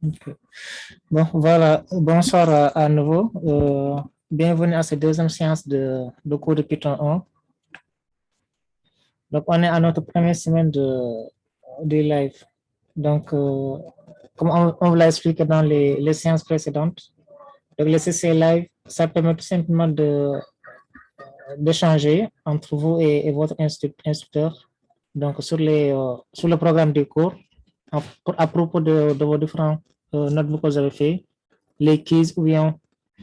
Ok. Bon, voilà. Bonsoir à nouveau. Bienvenue à cette deuxième séance de cours de Python 1. Donc, on est à notre première semaine de live. Donc, comme on vous l'a expliqué dans les séances précédentes, donc le CC Live, ça permet tout simplement d'échanger entre vous et votre instructeur donc sur le programme des cours à propos de vos différents notebooks que vous avez fait, les quiz ou bien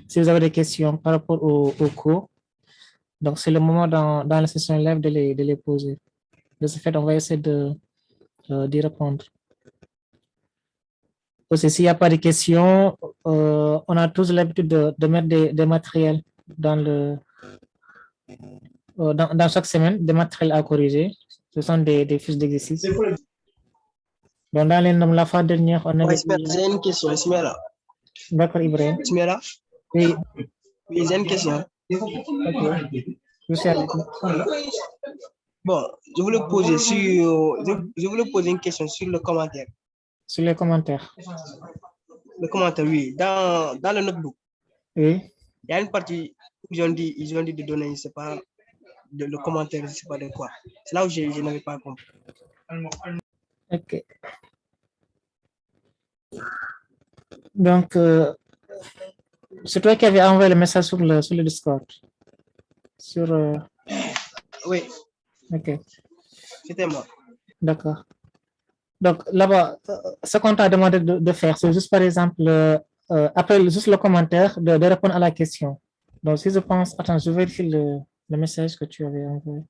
si vous avez des questions par rapport au cours. Donc, c'est le moment dans la session live de les poser. De ce fait, on va essayer d'y répondre. Aussi, s'il n'y a pas de questions, on a tous l'habitude de mettre des matériels dans chaque semaine, des matériels à corriger. Ce sont des fiches d'exercice. Donc, dans la fois dernière, on avait... J'ai une question, Ismaël. D'accord, Ibrahim. Ismaël? Oui. Oui, j'ai une question. Okay. Je suis avec vous. Bon, je voulais poser une question sur le commentaire. Sur les commentaires. Le commentaire, oui. Dans le notebook. Oui. Il y a une partie où ils ont dit de donner, je ne sais pas, le commentaire, je ne sais pas de quoi. C'est là où je n'avais pas compris. Ok. Donc, c'est toi qui avais envoyé le message sur le Discord. Oui. Ok. C'était moi. D'accord. Donc, là-bas, ce qu'on t'a demandé de faire, c'est juste, par exemple, après juste le commentaire, de répondre à la question. Donc, si je pense... Attends, je vérifie le message que tu avais envoyé.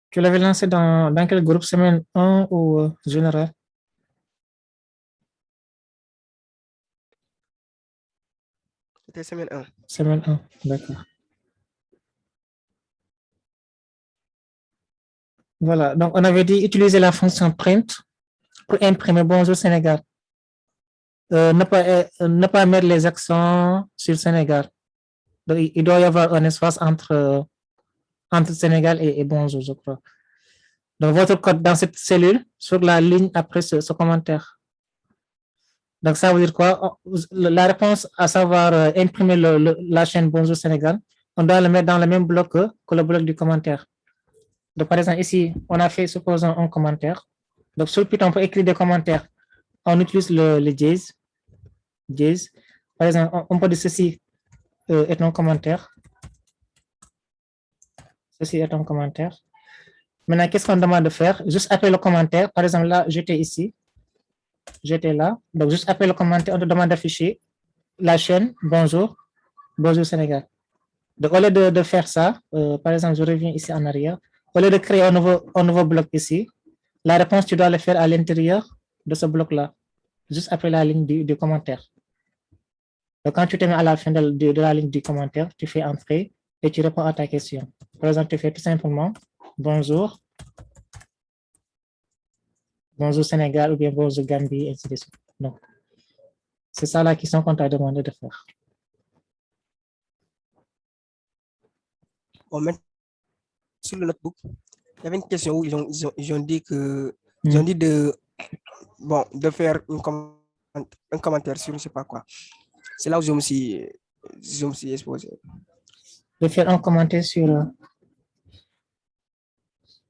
Tu l'avais lancé dans quel groupe? Semaine 1 ou général? C'était semaine 1. Semaine 1, d'accord. Voilà, donc on avait dit utiliser la fonction print pour imprimer Bonjour Sénégal. Ne pas mettre les accents sur Sénégal. Donc, il doit y avoir un espace entre Sénégal et Bonjour, je crois. Donc, votre code dans cette cellule, sur la ligne après ce commentaire. Donc, ça veut dire quoi? La réponse, à savoir imprimer la chaîne Bonjour Sénégal, on doit le mettre dans le même bloc que le bloc du commentaire. Donc, par exemple, ici, on a fait, supposons, un commentaire. Donc, sur Python, on peut écrire des commentaires. On utilise le dièse. Par exemple, on peut dire ceci est un commentaire. Ceci est un commentaire. Maintenant, qu'est-ce qu'on demande de faire? Juste après le commentaire, par exemple, là, j'étais ici. J'étais là. Donc, juste après le commentaire, on te demande d'afficher la chaîne Bonjour Sénégal. Donc, au lieu de faire ça, par exemple, je reviens ici en arrière. Au lieu de créer un nouveau bloc ici, la réponse, tu dois le faire à l'intérieur de ce bloc-là, juste après la ligne du commentaire. Donc, quand tu te mets à la fin de la ligne du commentaire, tu fais entrer et tu réponds à ta question. Par exemple, tu fais tout simplement bonjour Sénégal ou bien bonjour Gambie, et ainsi de suite. Donc, c'est ça la question qu'on t'a demandé de faire. Bon, maintenant, sur le notebook, il y avait une question où ils ont dit que ils ont dit de faire un commentaire sur je ne sais pas quoi. C'est là où je me suis exposé. De faire un commentaire sur...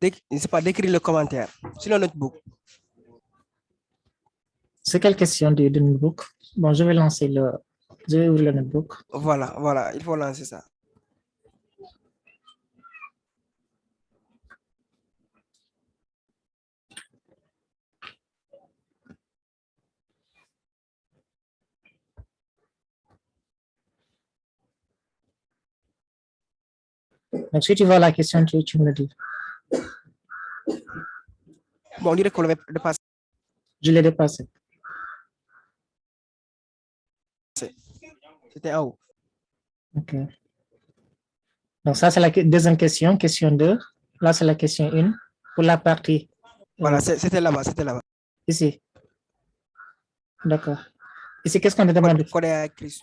Je ne sais pas, d'écrire le commentaire sur le notebook. C'est quelle question du notebook? Bon, je vais lancer je vais ouvrir le notebook. Voilà, il faut lancer ça. Donc, si tu vois la question, tu me le dis. Bon, on dirait qu'on l'avait dépassé. Je l'ai dépassé. C'était en haut. OK. Donc, ça, c'est la deuxième question, question 2. Là, c'est la question 1 pour la partie. Voilà, c'était là-bas, Ici. D'accord. Ici, qu'est-ce qu'on te demande de faire? Code à écrit.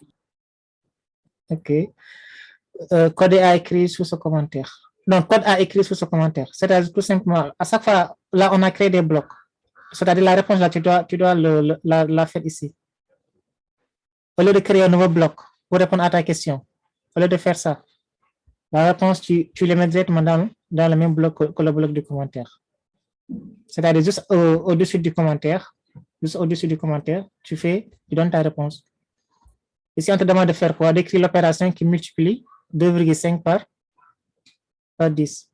OK. Code a écrit sous ce commentaire. Donc, code a écrit sous ce commentaire. C'est-à-dire tout simplement, à chaque fois, là, on a créé des blocs. C'est-à-dire la réponse, là, tu dois la faire ici. Au lieu de créer un nouveau bloc pour répondre à ta question, au lieu de faire ça, la réponse, tu les mets directement dans le même bloc que le bloc du commentaire. C'est-à-dire juste au-dessus du commentaire, tu donnes ta réponse. Ici, on te demande de faire quoi? D'écrire l'opération qui multiplie 2,5 par 10.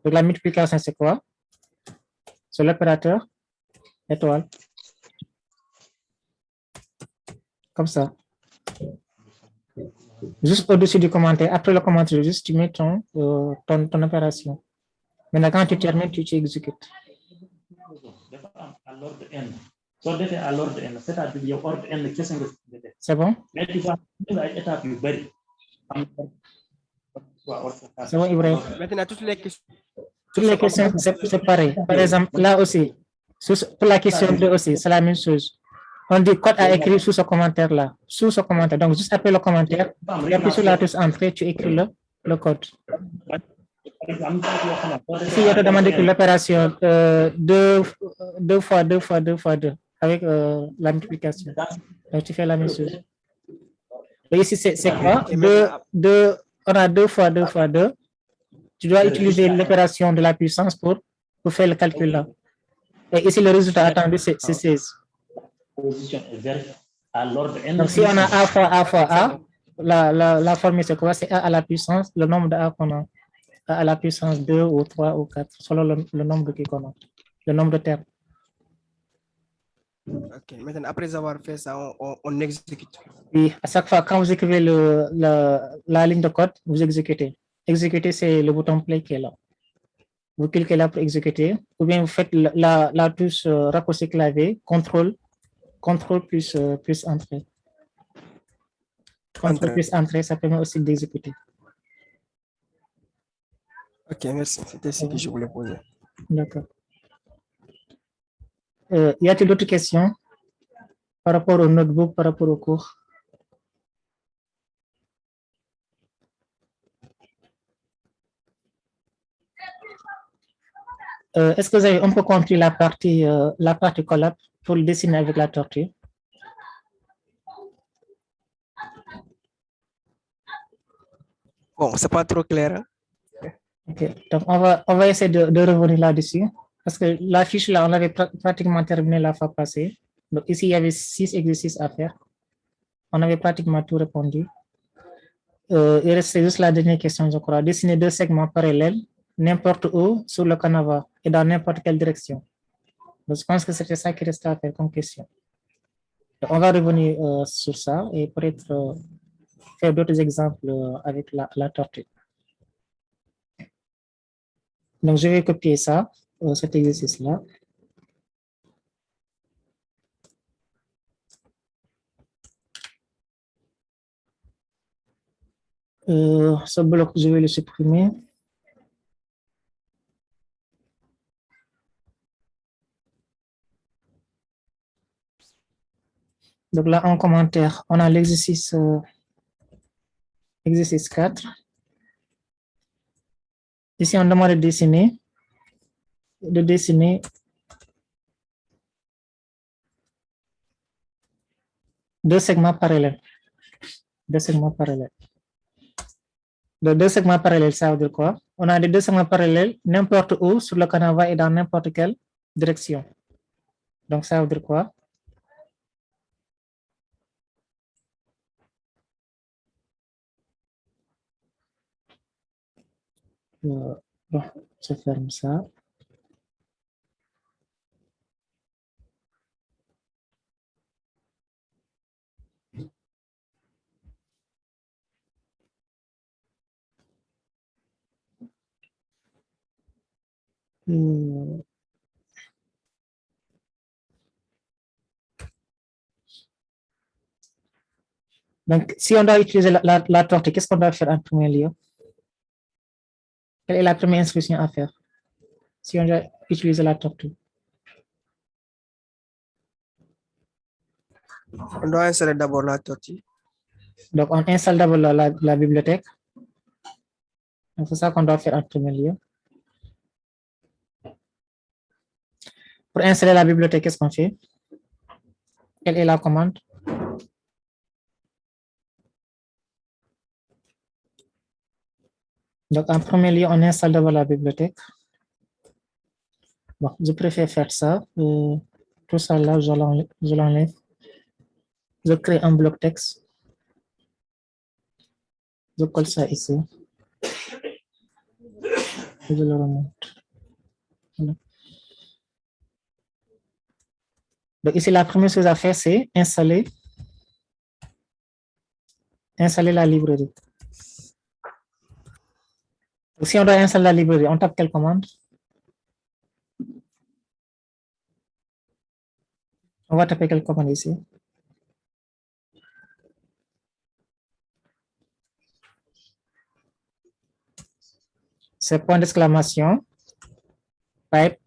Donc, la multiplication, c'est quoi? C'est l'opérateur étoile. Comme ça. Juste au-dessus du commentaire. Après le commentaire, juste tu mets ton opération. Maintenant, quand tu termines, tu exécutes. C'est bon? C'est bon, Ibrahim? Maintenant, toutes les questions. Toutes les questions, c'est pareil. Par exemple, là aussi, pour la question 2 aussi, c'est la même chose. On dit code à écrire sous ce commentaire-là. Sous ce commentaire. Donc, juste après le commentaire, tu appuies sur la touche entrée, tu écris le code. Si on te demande d'écrire l'opération 2 fois 2 fois 2 fois 2 avec la multiplication. Donc, tu fais la même chose. Et ici, c'est quoi? On a 2 fois 2 fois 2. Tu dois utiliser l'opération de la puissance pour faire le calcul là. Et ici, le résultat attendu, c'est 16. Donc, si on a A fois A fois A, la formule, c'est quoi? C'est A à la puissance, le nombre de A qu'on a. A à la puissance 2 ou 3 ou 4, selon le nombre qu'on a, le nombre de termes. Ok, maintenant, après avoir fait ça, on exécute. Oui, à chaque fois, quand vous écrivez la ligne de code, vous exécutez. Exécuter, c'est le bouton play qui est là. Vous cliquez là pour exécuter, ou bien vous faites la touche raccourci clavier, contrôle plus entrée. Contrôle plus entrée, ça permet aussi d'exécuter. Ok, merci. C'était ce que je voulais poser. D'accord. Y a-t-il d'autres questions par rapport au notebook, par rapport au cours? Est-ce que vous avez un peu compris la partie collab pour le dessiner avec la tortue? Bon, c'est pas trop clair. Hein? Ok, donc on va essayer de revenir là-dessus parce que la fiche là, on avait pratiquement terminé la fois passée. Donc ici, il y avait 6 exercices à faire. On avait pratiquement tout répondu. Il reste juste la dernière question, je crois. Dessiner 2 segments parallèles, n'importe où, sur le canevas et dans n'importe quelle direction. Donc, je pense que c'était ça qui restait à faire comme question. Donc, on va revenir sur ça et peut-être faire d'autres exemples avec la tortue. Donc, je vais copier ça, cet exercice-là. Ce bloc, je vais le supprimer. Donc là, en commentaire, on a l'exercice exercice 4. Ici, on demande de dessiner 2 segments parallèles. 2 segments parallèles. De 2 segments parallèles, ça veut dire quoi? On a des 2 segments parallèles n'importe où sur le canevas et dans n'importe quelle direction. Donc, ça veut dire quoi? Bon, je ferme ça. Donc, si on doit utiliser la tortue, qu'est-ce qu'on doit faire en premier lieu? Quelle est la première instruction à faire si on doit utiliser la tortue? On doit installer d'abord la tortue. Donc, on installe d'abord la bibliothèque. Donc, c'est ça qu'on doit faire en premier lieu. Pour installer la bibliothèque, qu'est-ce qu'on fait? Quelle est la commande? Donc, en premier lieu, on installe d'abord la bibliothèque. Bon, je préfère faire ça. Tout ça là, je l'enlève. Je crée un bloc texte. Je colle ça ici. Je le remonte. Voilà. Donc ici, la première chose à faire, c'est installer la librairie. Donc, si on doit installer la librairie, on tape quelle commande? On va taper quelle commande ici? C'est point d'exclamation, type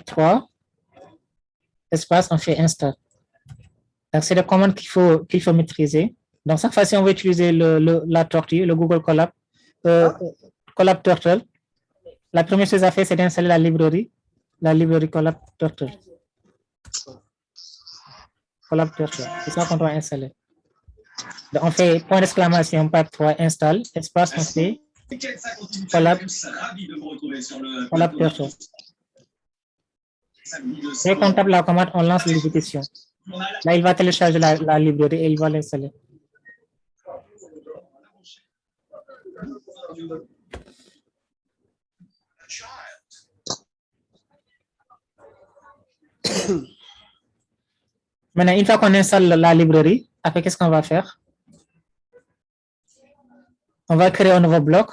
3, espace, on fait install. Donc, c'est des commandes qu'il faut maîtriser. Donc, chaque fois, si on veut utiliser la tortue, le Google Colab, Colab Turtle, la première chose à faire, c'est d'installer la librairie Colab Turtle. Colab Turtle, c'est ça qu'on doit installer. Donc, on fait point d'exclamation, pipe 3, install, espace, on fait Colab Turtle. Dès qu'on tape la commande, on lance l'exécution. Là, il va télécharger la librairie et il va l'installer. Maintenant, une fois qu'on installe la librairie, après, qu'est-ce qu'on va faire? On va créer un nouveau bloc.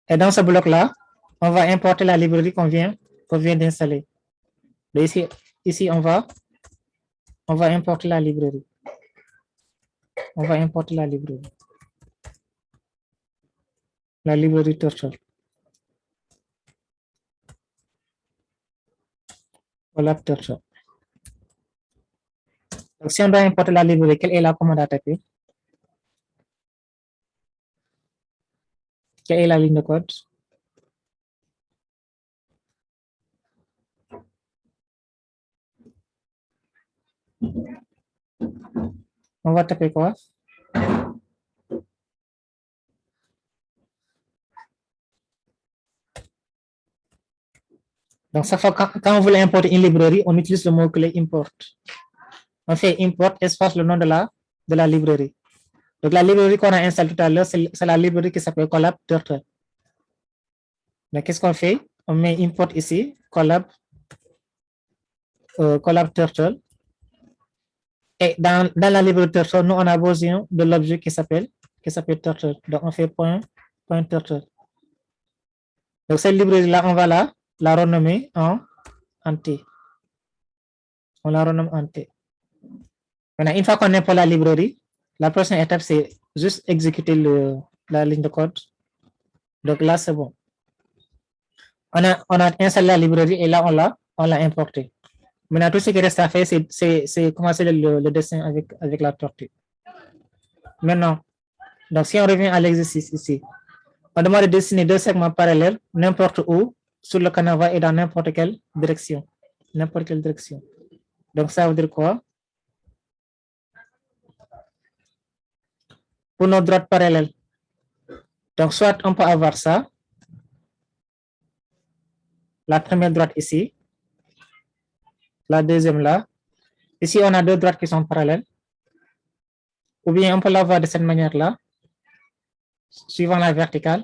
Et dans ce bloc-là, on va importer la librairie qu'on vient d'installer. Ici, on va importer la librairie. On va importer la librairie. La librairie Turtle. Voilà, Turtle. Donc, si on doit importer la librairie, quelle est la commande à taper? Quelle est la ligne de code? On va taper quoi? Donc, ça fait quand on veut importer une librairie, on utilise le mot-clé import. On fait import espace le nom de la librairie. Donc, la librairie qu'on a installée tout à l'heure, c'est la librairie qui s'appelle Colab Turtle. Donc, qu'est-ce qu'on fait? On met import ici, Colab Turtle. Et dans la librairie Turtle, nous, on a besoin de l'objet qui s'appelle Turtle. Donc, on fait point Turtle. Donc, cette librairie-là, on va la renommer en T. On la renomme en T. Maintenant, une fois qu'on importe la librairie, la prochaine étape, c'est juste exécuter la ligne de code. Donc là, c'est bon. On a installé la librairie et là, on l'a importé. Maintenant, tout ce qui reste à faire, c'est commencer le dessin avec la tortue. Maintenant, donc si on revient à l'exercice ici, on demande de dessiner deux segments parallèles, n'importe où, sur le canevas et dans n'importe quelle direction. N'importe quelle direction. Donc, ça veut dire quoi? Pour nos droites parallèles. Donc, soit on peut avoir ça, la première droite ici, la deuxième là. Ici, on a deux droites qui sont parallèles. Ou bien on peut l'avoir de cette manière-là, suivant la verticale.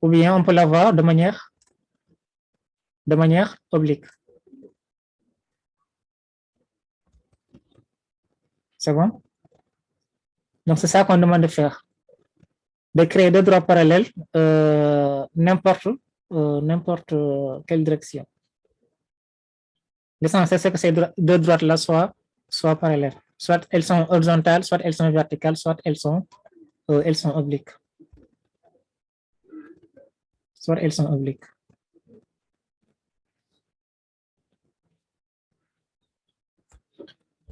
Ou bien on peut l'avoir de manière oblique. C'est bon? Donc, c'est ça qu'on demande de faire. De créer deux droites parallèles, n'importe quelle direction. L'essentiel, c'est que ces deux droites-là soient parallèles. Soit elles sont horizontales, soit elles sont verticales, soit elles sont obliques. Soit elles sont obliques.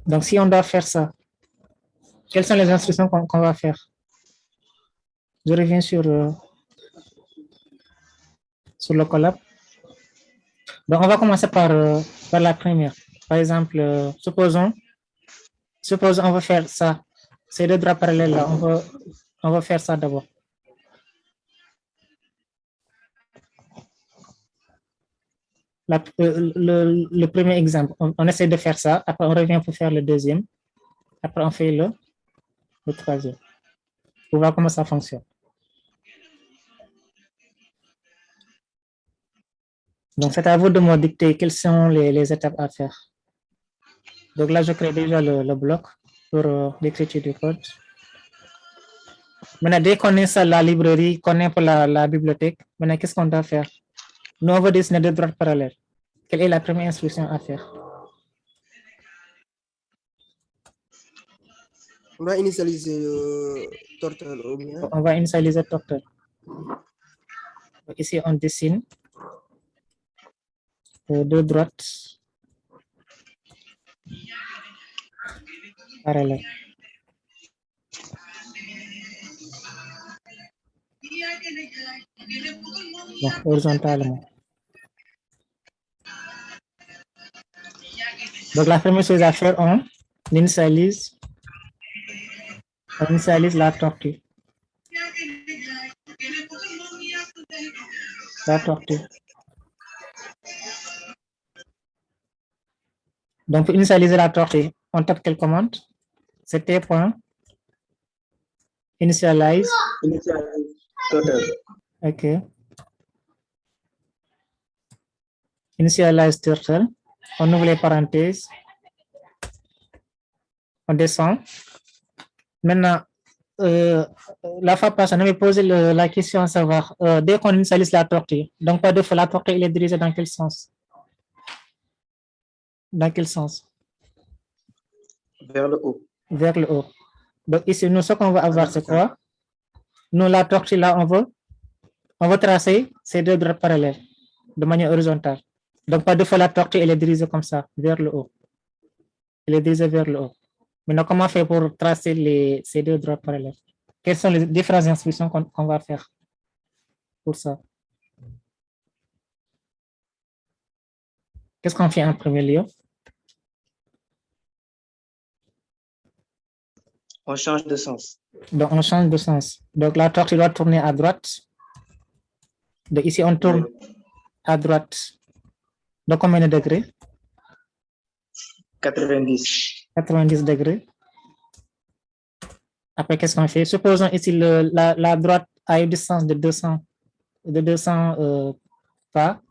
Donc, si on doit faire ça, quelles sont les instructions qu'on va faire? Je reviens sur le collab. Donc, on va commencer par la première. Par exemple, supposons on veut faire ça. Ces deux droits parallèles là, on va faire ça d'abord. Le premier exemple, on essaie de faire ça, après on revient pour faire le deuxième, après on fait le troisième. Pour voir comment ça fonctionne. Donc, c'est à vous de me dicter quelles sont les étapes à faire. Donc là, je crée déjà le bloc pour l'écriture du code. Maintenant, dès qu'on installe la librairie, qu'on installe la bibliothèque, maintenant, qu'est-ce qu'on doit faire? Nous, on va dessiner deux droites parallèles. Quelle est la première instruction à faire? On va initialiser Turtle ou bien? On va initialiser Turtle. Ici, on dessine deux droites parallèles. Donc, horizontalement. Donc, la première chose à faire, on initialise la tortue. La tortue. Donc, pour initialiser la tortue, on tape quelle commande? C'était point initialize. Turtle. OK. Initialize turtle. On ouvre les parenthèses. On descend. Maintenant, la fois passée, on avait posé la question à savoir, dès qu'on initialise la tortue, donc pas de fois, la tortue, il est dirigée dans quel sens? Dans quel sens? Vers le haut. Vers le haut. Donc ici, nous, ce qu'on va avoir, c'est quoi? Nous, la tortue, là, on va tracer ces deux droites parallèles de manière horizontale. Donc, pas de fois, la tortue, elle est dirigée comme ça, vers le haut. Elle est dirigée vers le haut. Maintenant, comment faire pour tracer ces deux droites parallèles? Quelles sont les différentes instructions qu'on va faire pour ça? Qu'est-ce qu'on fait en premier lieu? On change de sens. Donc, on change de sens. Donc, la tortue doit tourner à droite. Donc, ici, on tourne à droite. Donc, combien de degrés? 90. 90 degrés. Après, qu'est-ce qu'on fait? Supposons ici la droite a une distance de 200 pas.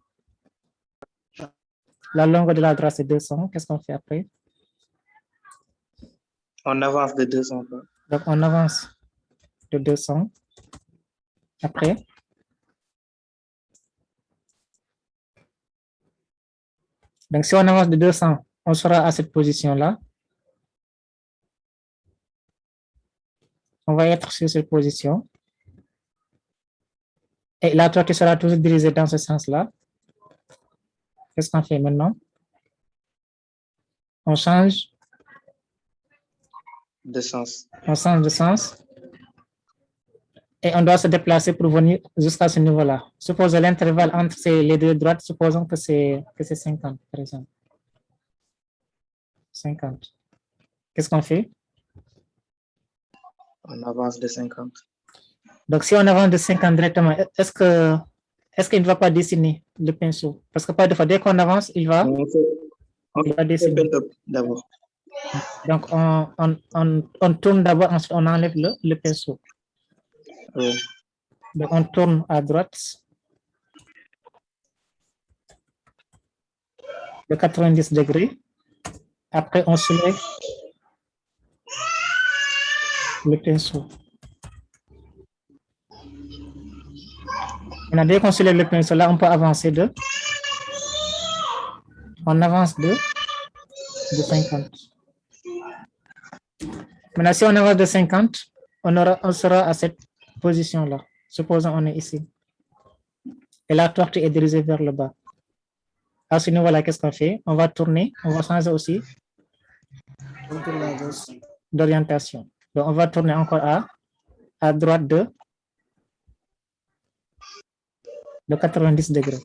La longueur de la droite, c'est 200. Qu'est-ce qu'on fait après? On avance de 200 pas. Donc, on avance de 200. Après, donc si on avance de 200, on sera à cette position-là. On va être sur cette position. Et la tortue sera toujours dirigée dans ce sens-là. Qu'est-ce qu'on fait maintenant? On change de sens. On change de sens. Et on doit se déplacer pour venir jusqu'à ce niveau-là. Supposons l'intervalle entre les deux droites, supposons que c'est 50, par exemple. 50. Qu'est-ce qu'on fait? On avance de 50. Donc, si on avance de 50 directement, est-ce qu'il ne va pas dessiner le pinceau? Parce que pas de fois, dès qu'on avance, il va dessiner. D'abord. Donc, on tourne d'abord, ensuite on enlève le pinceau. Oui. Donc, on tourne à droite de 90 degrés. Après, on soulève le pinceau. Maintenant, dès qu'on soulève le pinceau, là, on peut avancer on avance de 50. Maintenant, si on avance de 50, on sera à cette position-là. Supposons on est ici. Et la tortue est dirigée vers le bas. À ce niveau-là, qu'est-ce qu'on fait? On va tourner, on va changer aussi On tourne à gauche. d'orientation. Donc, on va tourner encore à droite de 90 degrés.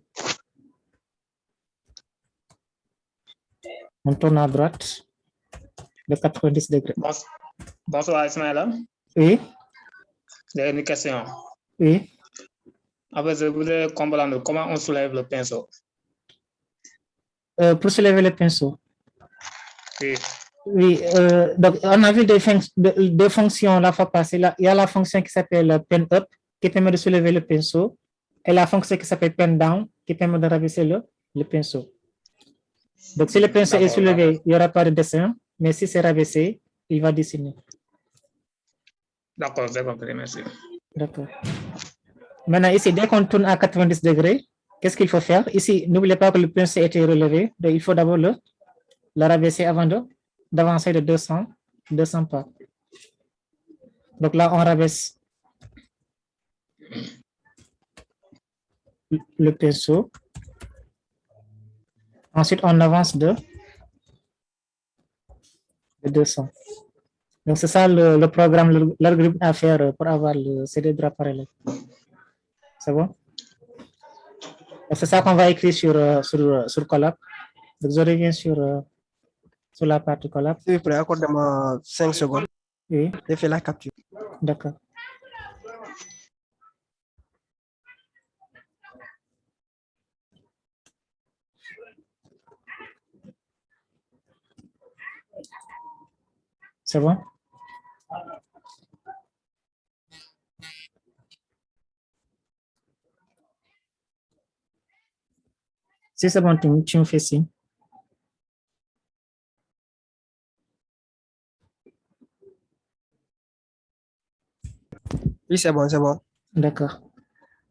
On tourne à droite de 90 degrés. Bonsoir Ismaël. Oui, J'ai une question. oui. En fait, je voudrais comprendre comment on soulève le pinceau. Pour soulever le pinceau. Oui. Oui, donc on a vu deux fonctions la fois passée. Là, il y a la fonction qui s'appelle pen up, qui permet de soulever le pinceau, et la fonction qui s'appelle pen down, qui permet de rabaisser le pinceau. Donc, si le pinceau est soulevé, il n'y aura pas de dessin, mais si c'est rabaissé, il va dessiner. D'accord, j'ai compris, merci. D'accord. Maintenant, ici, dès qu'on tourne à 90 degrés, qu'est-ce qu'il faut faire? Ici, n'oubliez pas que le pinceau a été relevé, donc il faut d'abord le rabaisser avant d'avancer de 200 pas. Donc là, on rabaisse le pinceau. Ensuite, on avance de 200. Donc, c'est ça le programme, l'algorithme à faire pour avoir ces deux draps parallèles. C'est bon? C'est ça qu'on va écrire sur Colab. Donc, je reviens sur la partie Colab. S'il vous plaît, accordez-moi 5 secondes. Oui, J'ai fait la capture. d'accord. C'est bon? Si c'est bon, tu me fais signe. Oui, c'est bon, c'est bon. D'accord.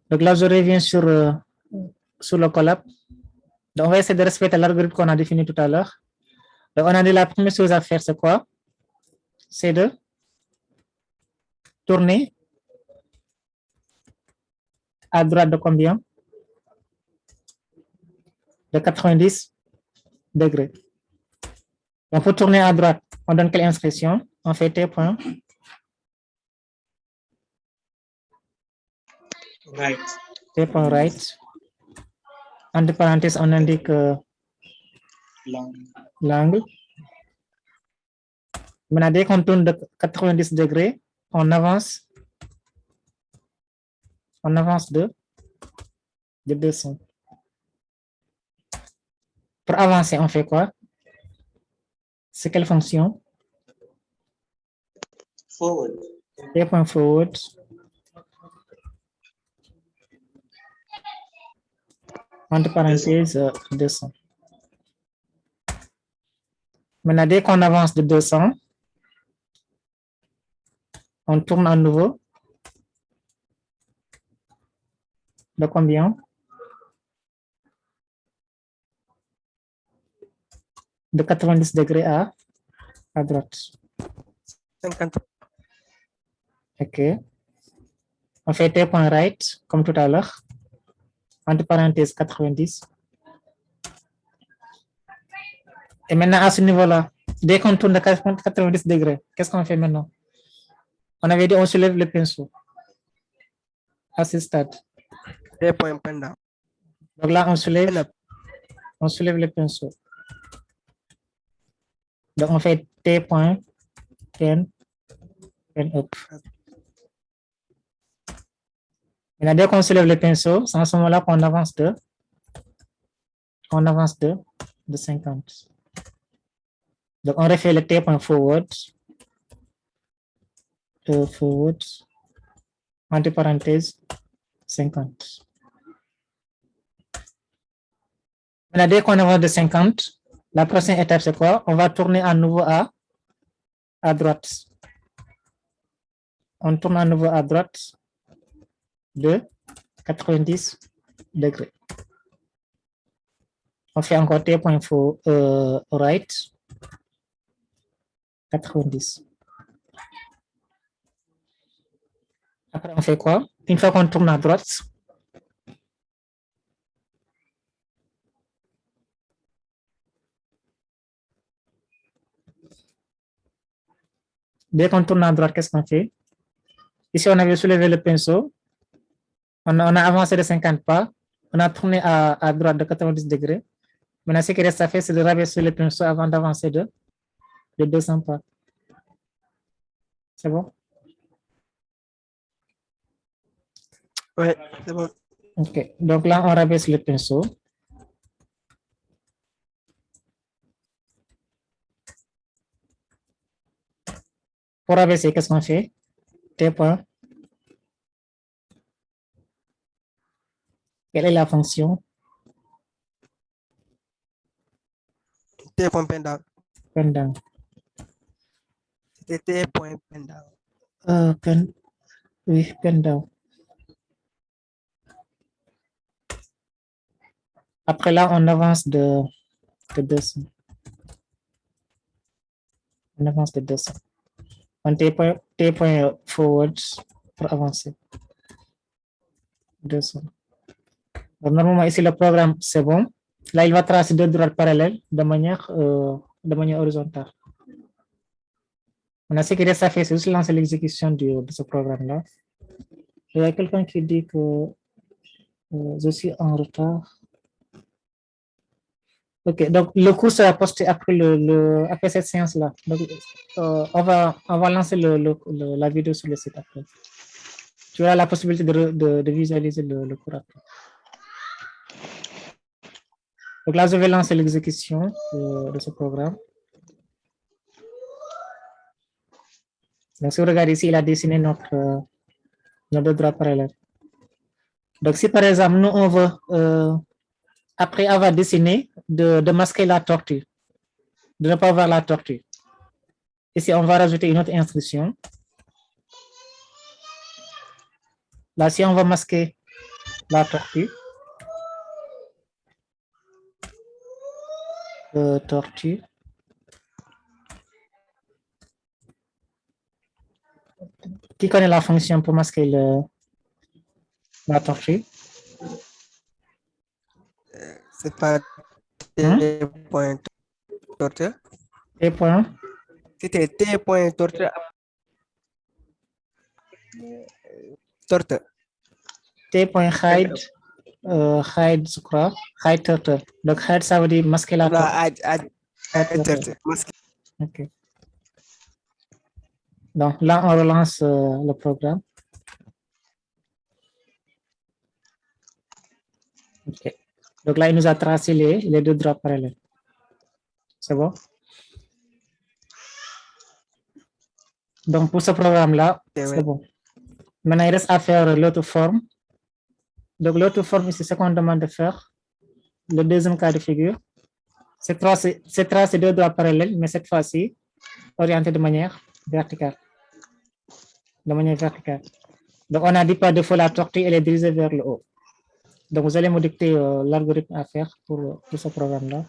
Donc là, je reviens sur le Colab. Donc, on va essayer de respecter l'algorithme qu'on a défini tout à l'heure. Donc, on a dit la première chose à faire, c'est quoi? C'est de tourner à droite de combien? De 90 degrés. Donc, pour tourner à droite, on donne quelle instruction? On fait T point. Right. T point right. Entre parenthèses, on indique l'angle. Maintenant, dès qu'on tourne de 90 degrés, on avance de 200. Pour avancer, on fait quoi? C'est quelle fonction? Forward. T point forward. Entre parenthèses, 200. Maintenant, dès qu'on avance de 200, on tourne à nouveau. De combien? De 90 degrés à droite. 50. OK. On fait T point right, comme tout à l'heure. Entre parenthèses, 90. Et maintenant, à ce niveau-là, dès qu'on tourne de 90 degrés, qu'est-ce qu'on fait maintenant? On avait dit on soulève le pinceau. À ce stade. T point pen down. Donc là, on Pen up. soulève le pinceau. Donc, on fait T point pen up. Maintenant, dès qu'on soulève le pinceau, c'est à ce moment-là qu'on avance de 50. Donc, on refait le T point forward. Forward. Entre parenthèses, 50. Maintenant, dès qu'on avance de 50, la prochaine étape, c'est quoi? On va tourner à nouveau à droite. On tourne à nouveau à droite de 90 degrés. On fait encore T point right, 90. Après, on fait quoi? Une fois qu'on tourne à droite, Dès qu'on tourne à droite, qu'est-ce qu'on fait? Ici, on avait soulevé le pinceau. On a avancé de 50 pas. On a tourné à droite de 90 degrés. Maintenant, ce qui reste à faire, c'est de rabaisser le pinceau avant d'avancer de 200 pas. C'est bon? Ouais, c'est bon. OK. Donc là, on rabaisse le pinceau. Pour rabaisser, qu'est-ce qu'on fait? T point. Quelle est la fonction? T point pen down. Pen down. C'était T point pen down. Oui, pen down. Après là, on avance de 200. On avance de 200. On T point forward pour avancer. 200. Donc, normalement, ici, le programme, c'est bon. Là, il va tracer deux droites parallèles de manière horizontale. On a ce qui reste à faire, c'est juste lancer l'exécution de ce programme-là. Il y a quelqu'un qui dit que je suis en retard. OK, donc le cours sera posté après, après cette séance-là. Donc, on va lancer la vidéo sur le site après. Tu auras la possibilité de visualiser le cours après. Donc là, je vais lancer l'exécution de ce programme. Donc, si vous regardez ici, il a dessiné notre droit parallèle. Donc, si par exemple, nous, on veut, après avoir dessiné, de masquer la tortue, de ne pas voir la tortue. Ici, on va rajouter une autre instruction. Là, si on va masquer la tortue, qui connaît la fonction pour masquer la tortue? C'est pas T point tortue. T point. C'était T point tortue. Tortue. T point hide, je crois. Hide turtle. Donc, hide, ça veut dire masquer la tortue. OK. Donc, là, on relance le programme. OK. Donc là, il nous a tracé les deux droits parallèles. C'est bon? Donc, pour ce programme-là, c'est bon. Maintenant, il reste à faire l'autre forme. Donc, l'autre forme, ici, c'est ce qu'on demande de faire. Le deuxième cas de figure, c'est tracer deux droits parallèles, mais cette fois-ci, orienté de manière verticale. De manière verticale. Donc, on a dit par défaut la tortue, elle est dirigée vers le haut. Donc, vous allez me dicter l'algorithme à faire pour ce programme-là.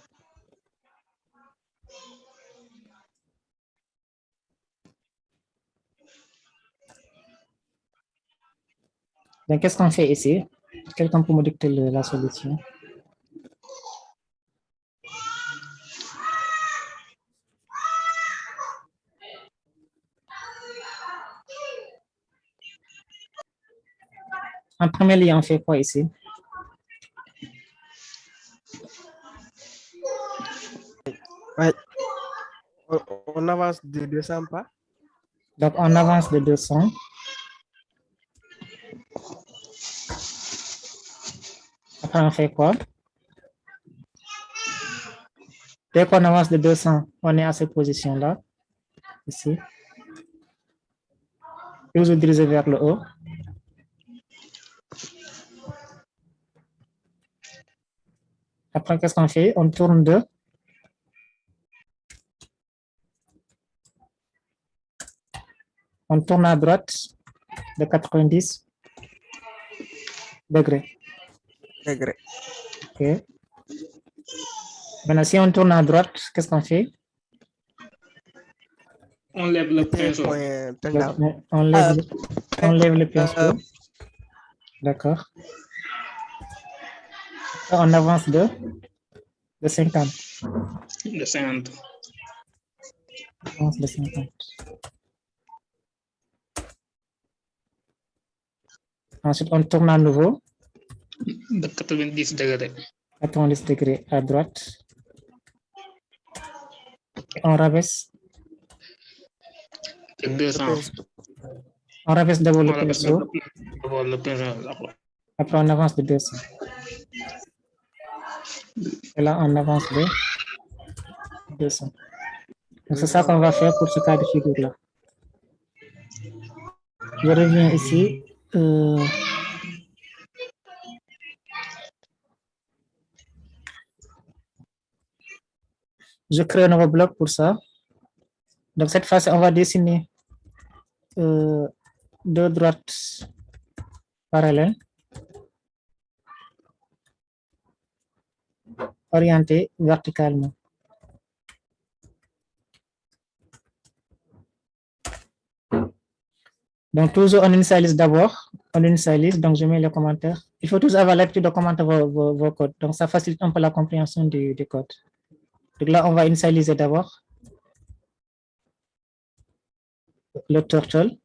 Donc, qu'est-ce qu'on fait ici? Quelqu'un peut me dicter la solution? En premier lieu, on fait quoi ici? Ouais. On avance de 200 pas. Donc, on avance de 200. Après, on fait quoi? Dès qu'on avance de 200, on est à cette position-là, ici. Et vous dirigez vers le haut. Après, qu'est-ce qu'on fait? On tourne on tourne à droite de 90 degrés. OK. Maintenant, si on tourne à droite, qu'est-ce qu'on fait? On lève le pinceau. On lève le pinceau. D'accord. On avance de 50. De 50. On avance de 50. Ensuite, on tourne à nouveau. De 90 degrés. 90 degrés à droite. Et on rabaisse. De 200. On rabaisse d'abord le On rabaisse pinceau. d'abord le pinceau. D'accord. Après, on avance de 200. Et là, on avance de 200. Donc, c'est ça qu'on va faire pour ce cas de figure-là. Je reviens ici. Je crée un nouveau bloc pour ça. Donc, cette fois-ci, on va dessiner deux droites parallèles orientées verticalement. Donc, toujours, on initialise d'abord. On initialise, donc je mets les commentaires. Il faut toujours avoir l'habitude de commenter vos codes. Donc, ça facilite un peu la compréhension du code. Donc là, on va initialiser d'abord le turtle.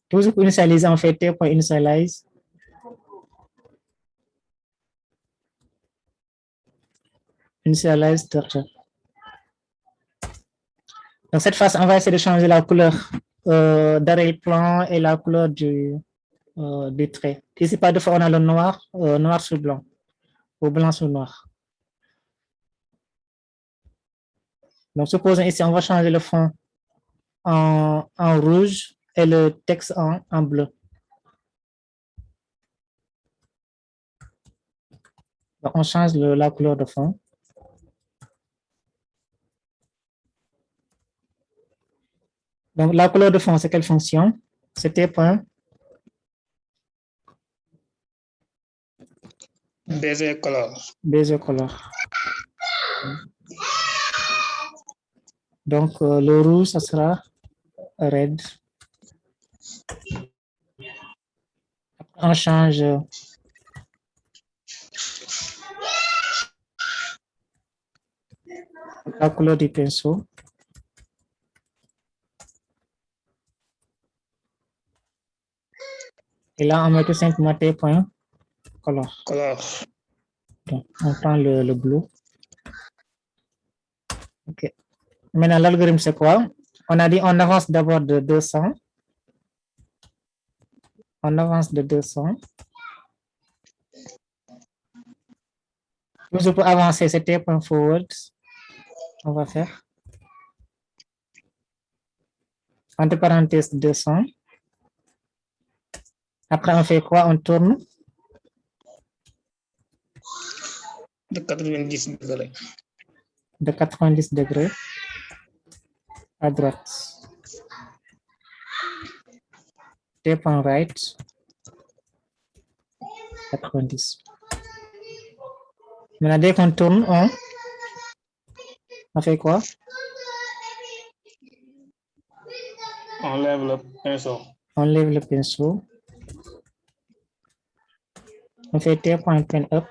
Toujours pour initialiser, on fait t.initialize. Initialize turtle. Donc, cette fois, on va essayer de changer la couleur d'arrière-plan et la couleur du trait. Ici, par défaut, on a le noir, noir sur blanc, ou blanc sur noir. Donc, supposons ici, on va changer le fond en rouge et le texte en bleu. Donc, on change la couleur de fond. Donc, la couleur de fond, c'est quelle fonction? C'était point. BG color. BG color. Donc, le rouge, ça sera red. On change la couleur du pinceau. Et là, on met tout simplement T.color. Donc, on prend le bleu. OK. Maintenant, l'algorithme, c'est quoi? On a dit on avance d'abord de 200. On avance de 200. Toujours pour avancer, c'était T.forward. On va faire. Entre parenthèses 200. Après, on fait quoi? On tourne. De 90 degrés. De 90 degrés à droite. T.right. 90. Maintenant, dès qu'on tourne, on fait quoi? On lève le pinceau. On lève le pinceau. On fait T.pen up.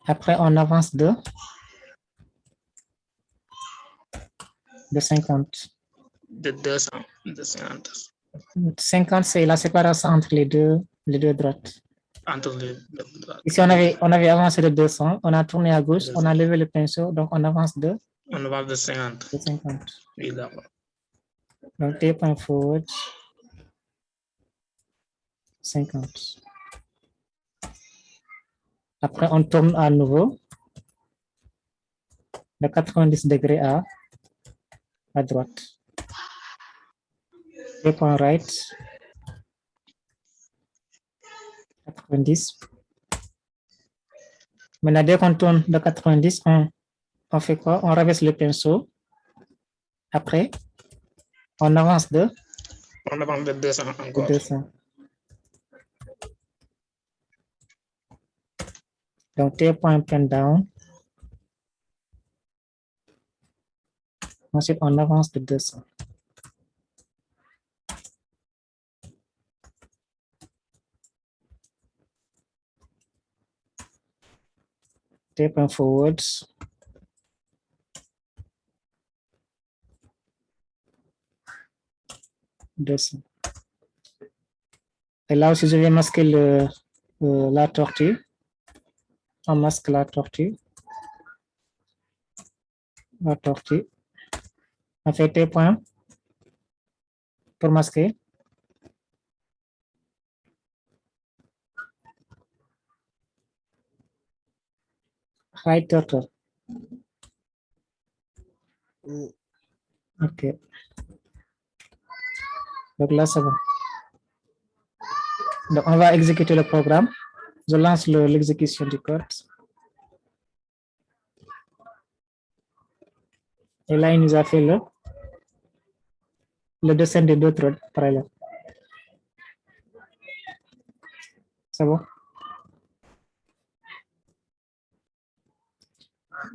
Après, on avance de 50. De 200. De 50. 50, c'est la séparation entre les deux droites. Entre les deux droites. Ici, on avait avancé de 200, on a tourné à gauche, on a levé le pinceau, donc on avance de 50. De 50. Oui, d'accord. Donc, T.forward 50. Après, on tourne à nouveau de 90 degrés à droite. T.right 90. Maintenant, dès qu'on tourne de 90, on fait quoi? On rabaisse le pinceau. Après, on avance de 200 encore. 200. Donc, T.pen down. Ensuite, on avance de 200. T.forward 200. Et là aussi, je vais masquer la tortue. On masque la tortue. La tortue. On fait tes points pour masquer. Hide turtle. OK. Donc là, c'est bon. Donc, on va exécuter le programme. Je lance l'exécution du code. Et là, il nous a fait le dessin des deux threads parallèles. C'est bon.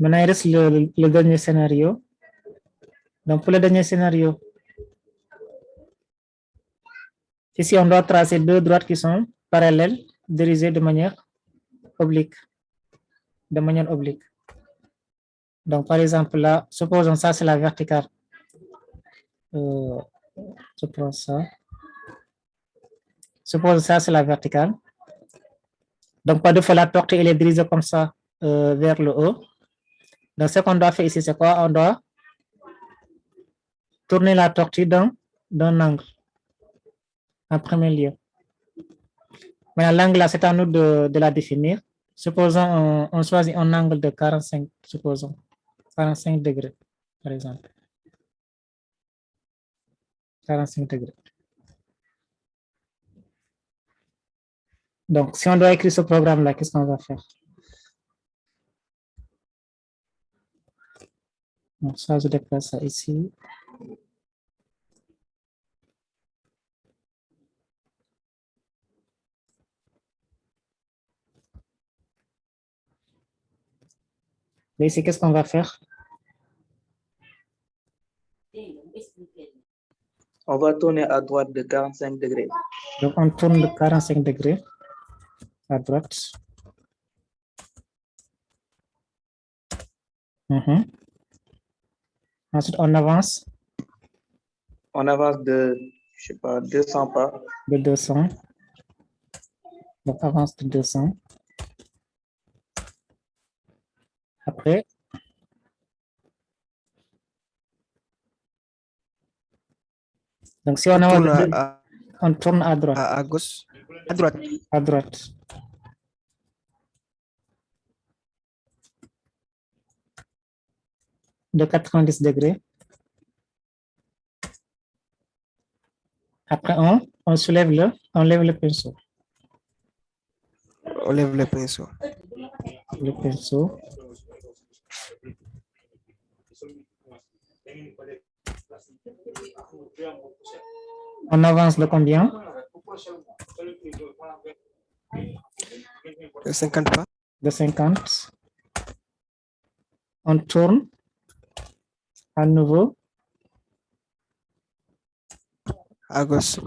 Maintenant, il reste le dernier scénario. Donc, pour le dernier scénario, ici, on doit tracer deux droites qui sont parallèles, dirigées de manière oblique. Donc, par exemple, là, supposons ça, c'est la verticale. Je prends ça. Suppose ça, c'est la verticale. Donc, par défaut, la tortue, elle est dirigée comme ça vers le haut. Donc, ce qu'on doit faire ici, c'est quoi? On doit tourner la tortue d'un angle, en premier lieu. Maintenant, l'angle là, c'est à nous de la définir. Supposons on choisit un angle de 45, supposons 45 degrés, par exemple. 45 degrés. Donc, si on doit écrire ce programme-là, qu'est-ce qu'on va faire? Donc, ça, je déplace ça ici. Et ici, qu'est-ce qu'on va faire? On va tourner à droite de 45 degrés. Donc, on tourne de 45 degrés à droite. Ensuite, on avance. On avance de, je sais pas, 200 pas. De 200. Donc, avance de 200. Après, donc si on avance, on tourne à droite. À gauche, à droite. À droite. De 90 degrés. Après, on lève le pinceau. On lève le pinceau. Le pinceau. On avance de combien? De 50 pas. De 50. On tourne à nouveau. À gauche.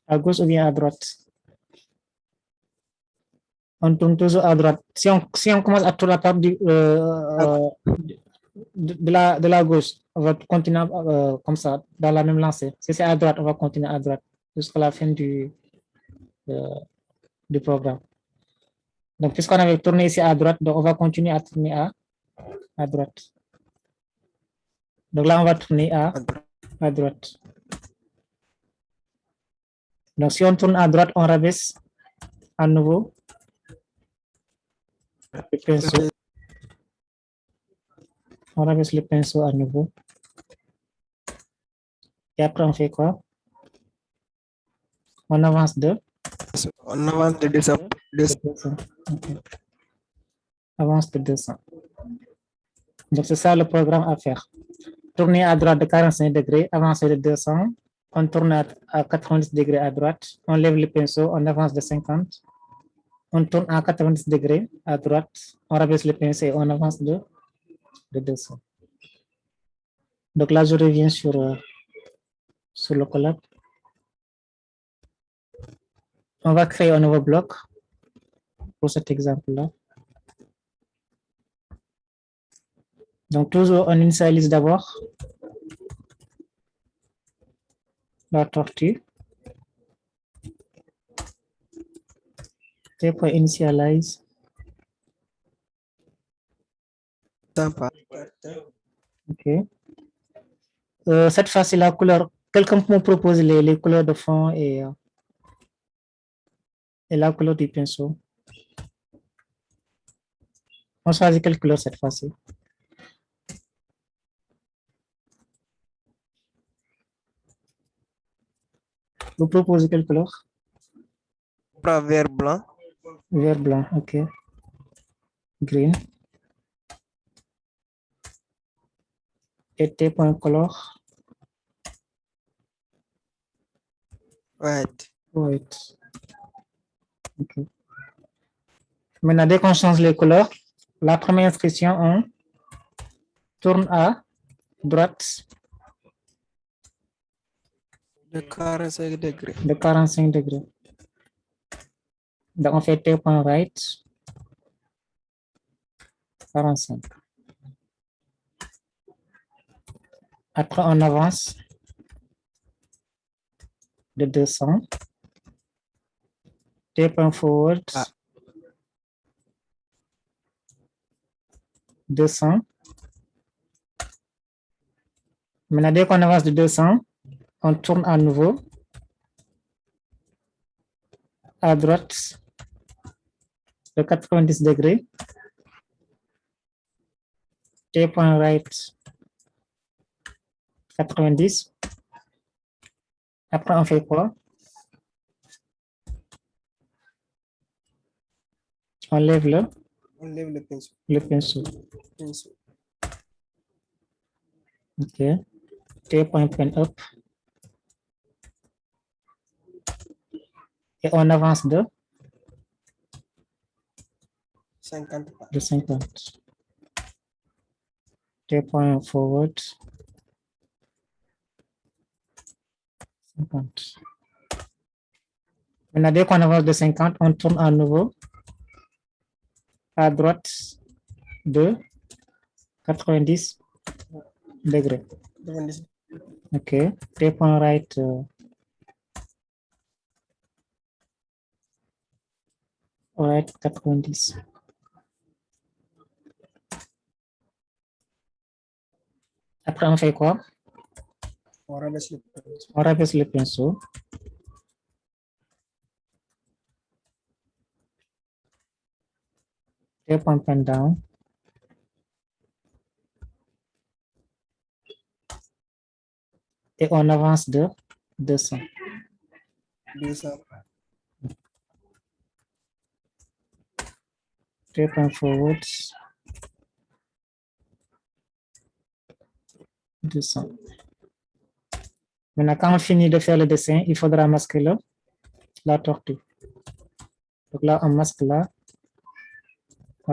À gauche ou bien à droite? On tourne toujours à droite. Si on commence à tourner à part de la gauche, on va continuer comme ça, dans la même lancée. Si c'est à droite, on va continuer à droite jusqu'à la fin du programme. Donc, puisqu'on avait tourné ici à droite, donc on va continuer à tourner à droite. Donc là, on va tourner à droite. Donc, si on tourne à droite, on rabaisse à nouveau le pinceau. On rabaisse le pinceau à nouveau. Et après, on fait quoi? On avance de 200. Okay. Avance de 200. Donc, c'est ça le programme à faire. Tourner à droite de 45 degrés, avancer de 200. On tourne à 90 degrés à droite. On lève le pinceau, on avance de 50. On tourne à 90 degrés à droite. On rabaisse le pinceau et on avance de 200. Donc là, je reviens sur le collab. On va créer un nouveau bloc pour cet exemple-là. Donc, toujours, on initialise d'abord la tortue. T.initialize. Sympa. OK. Cette fois-ci, la couleur, quelqu'un peut me proposer les couleurs de fond et la couleur du pinceau. On choisit quelle couleur cette fois-ci? Vous proposez quelle couleur? Prends vert blanc. Vert blanc, OK. Green. Et T.color. White. White. OK. Maintenant, dès qu'on change les couleurs, la première instruction, on tourne à droite De 45 degrés. de 45 degrés. Donc, on fait T.right, 45. Après, on avance de 200. T.forward, Ah. 200. Maintenant, dès qu'on avance de 200, on tourne à nouveau à droite de 90 degrés. T.right, 90. Après, on fait quoi? On lève On lève le pinceau. le pinceau. Pinceau. OK. T.pen up. Et on avance de 50 pas. 50. T.forward. 50. Maintenant, dès qu'on avance de 50, on tourne à nouveau à droite de 90 degrés. 90. OK. T.right, right 90. Après, on fait quoi? On rabaisse le pinceau. On rabaisse le pinceau. T.pen down. Et on avance de 200. 200. T.forward. 200. Maintenant, quand on finit de faire le dessin, il faudra masquer la tortue. Donc là, on masque la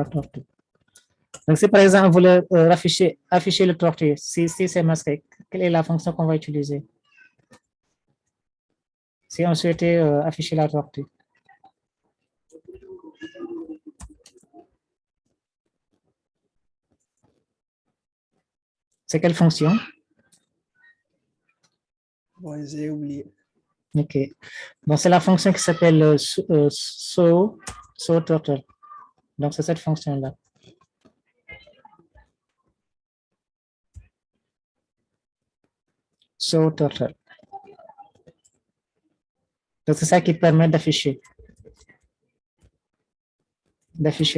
tortue. Donc, si par exemple, on voulait afficher le tortue, si c'est masqué, quelle est la fonction qu'on va utiliser? Si on souhaitait afficher la tortue. C'est quelle fonction? Bon, j'ai oublié. OK. Donc, c'est la fonction qui s'appelle show turtle. Donc, c'est cette fonction-là. Show turtle. Donc, c'est ça qui permet d'afficher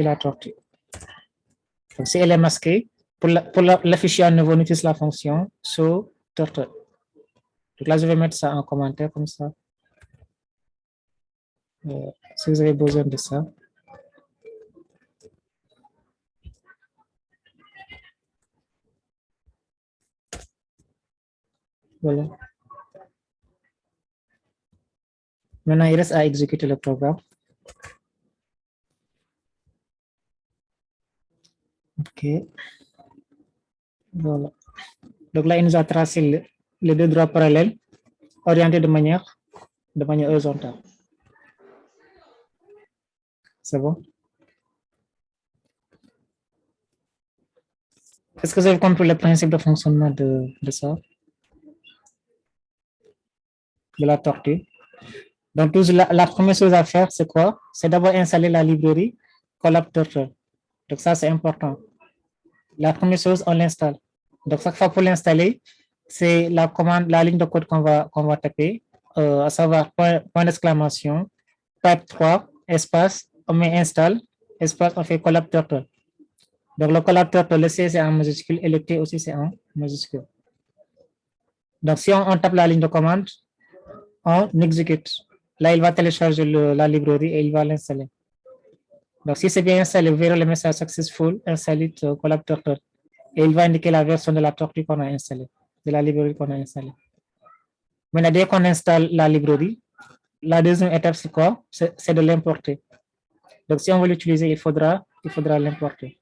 la tortue. Donc, si elle est masquée, pour l'afficher à nouveau, on utilise la fonction show turtle. Donc là, je vais mettre ça en commentaire comme ça. Si vous avez besoin de ça. Voilà. Maintenant, il reste à exécuter le programme. OK. Voilà. Donc là, il nous a tracé les deux droits parallèles orientés de manière horizontale. C'est bon? Est-ce que vous avez compris le principe de fonctionnement de ça? de la tortue. Donc, la première chose à faire, c'est quoi? C'est d'abord installer la librairie Colab Turtle. Donc, ça, c'est important. La première chose, on l'installe. Donc, chaque fois pour l'installer, c'est la commande, la ligne de code qu'on va taper, à savoir point d'exclamation, type 3, espace, on met install, espace, on fait Colab Turtle. Donc, le Colab Turtle, le C, c'est en majuscule et le T aussi, c'est en majuscule. Donc, si on tape la ligne de commande, on exécute. Là, il va télécharger la librairie et il va l'installer. Donc, si c'est bien installé, vous verrez le message successful, installed Colab Turtle. Et il va indiquer la version de la tortue qu'on a installée, de la librairie qu'on a installée. Maintenant, dès qu'on installe la librairie, la deuxième étape, c'est quoi? C'est de l'importer. Donc, si on veut l'utiliser, il faudra l'importer.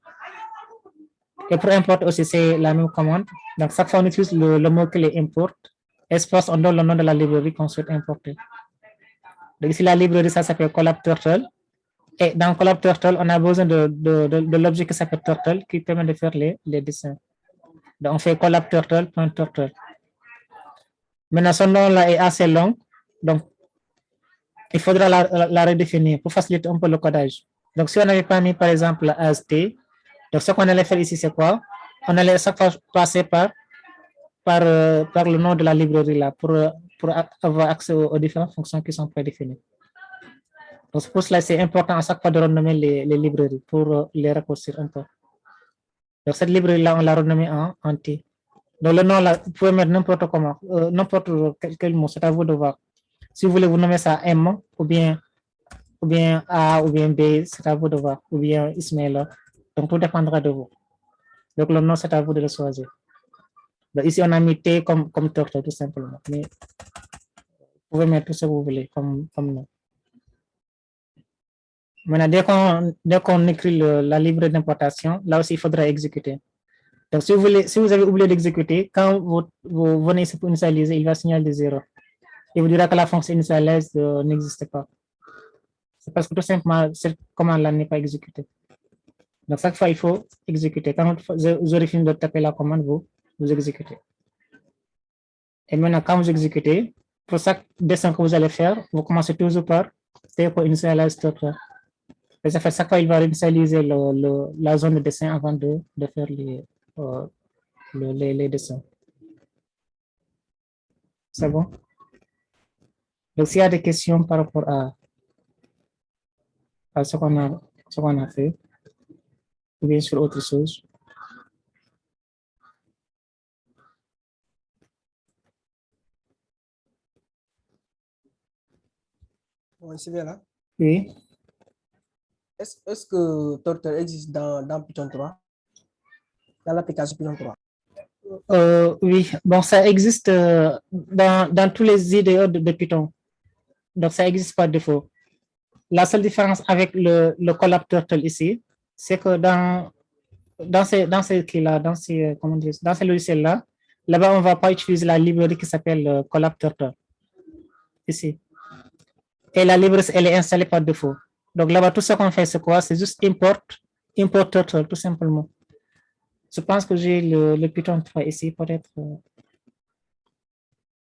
Et pour importer aussi, c'est la même commande. Donc, chaque fois, on utilise le mot-clé import. Espace, on donne le nom de la librairie qu'on souhaite importer. Donc, ici, la librairie, ça s'appelle Colab Turtle. Et dans Colab Turtle, on a besoin de l'objet qui s'appelle Turtle qui permet de faire les dessins. Donc, on fait Colab Turtle.turtle. Maintenant, son nom là est assez long. Donc, il faudra la redéfinir pour faciliter un peu le codage. Donc, si on n'avait pas mis, par exemple, AST, donc ce qu'on allait faire ici, c'est quoi? On allait chaque fois passer par le nom de la librairie là pour avoir accès aux différentes fonctions qui sont prédéfinies. Donc, pour cela, c'est important à chaque fois de renommer les librairies pour les raccourcir un peu. Donc, cette librairie-là, on l'a renommée en T. Donc, le nom là, vous pouvez mettre n'importe comment, n'importe quel mot, c'est à vous de voir. Si vous voulez vous nommer ça M, ou bien A, ou bien B, c'est à vous de voir, ou bien Ismaël. Donc, tout dépendra de vous. Donc, le nom, c'est à vous de le choisir. Donc, ici, on a mis T comme Turtle, tout simplement. Mais vous pouvez mettre tout ce que vous voulez comme nom. Maintenant, dès qu'on écrit la librairie d'importation, là aussi, il faudra exécuter. Donc, si vous avez oublié d'exécuter, quand vous venez ici pour initialiser, il va signaler 0. Il vous dira que la fonction initialize n'existe pas. C'est parce que tout simplement, cette commande-là n'est pas exécutée. Donc, chaque fois, il faut exécuter. Quand vous aurez fini de taper la commande, vous exécutez. Et maintenant, quand vous exécutez, pour chaque dessin que vous allez faire, vous commencez toujours par initialize Turtle. Et ça fait chaque fois, il va initialiser la zone de dessin avant de faire les dessins. C'est bon? Donc, s'il y a des questions par rapport à ce qu'on a fait, ou bien sur autre chose. Bon, c'est bien là. Oui. Est-ce que Turtle existe dans Python 3? Dans l'application Python 3? Oui, bon, ça existe dans tous les IDE de Python. Donc, ça n'existe pas de défaut. La seule différence avec le Colab Turtle ici, c'est que dans ces logiciels-là, là-bas, on ne va pas utiliser la librairie qui s'appelle Colab Turtle. Ici. Et la librairie, elle est installée par défaut. Donc là-bas, tout ce qu'on fait, c'est quoi? C'est juste import Turtle, tout simplement. Je pense que j'ai le Python 3 ici, peut-être.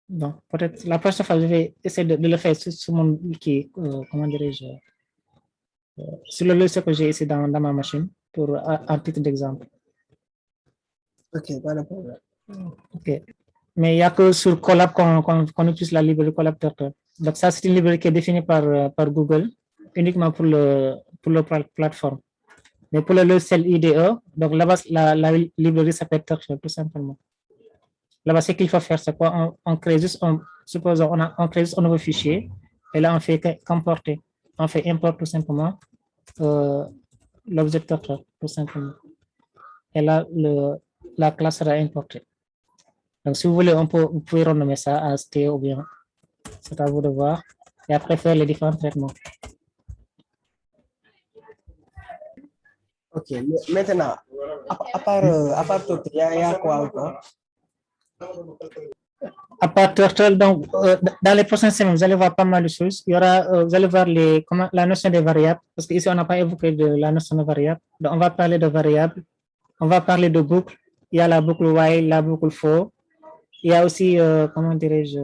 Non, peut-être la prochaine fois, je vais essayer de le faire sur mon wiki, comment dirais-je, sur le logiciel que j'ai ici dans ma machine, pour un titre d'exemple. Ok, pas de problème. Ok. Mais il n'y a que sur Colab qu'on utilise la librairie Colab Turtle. Donc ça, c'est une librairie qui est définie par Google, uniquement pour le plateforme. Mais pour le logiciel IDE, donc là-bas, la librairie s'appelle Turtle, tout simplement. Là-bas, ce qu'il faut faire, c'est quoi? On crée juste, supposons, on crée juste un nouveau fichier, et là, on fait qu'importer. On fait import tout simplement l'objet Turtle, tout simplement. Et là, la classe sera importée. Donc, si vous voulez, vous pouvez renommer ça AST ou bien, c'est à vous de voir, et après faire les différents traitements. Ok, maintenant, à part Turtle, il y a quoi encore? À part Turtle, donc, dans les prochaines semaines, vous allez voir pas mal de choses. Il y aura, vous allez voir la notion des variables, parce qu'ici, on n'a pas évoqué de la notion de variable. Donc, on va parler de variables, on va parler de boucles. Il y a la boucle while, la boucle for. Il y a aussi, comment dirais-je,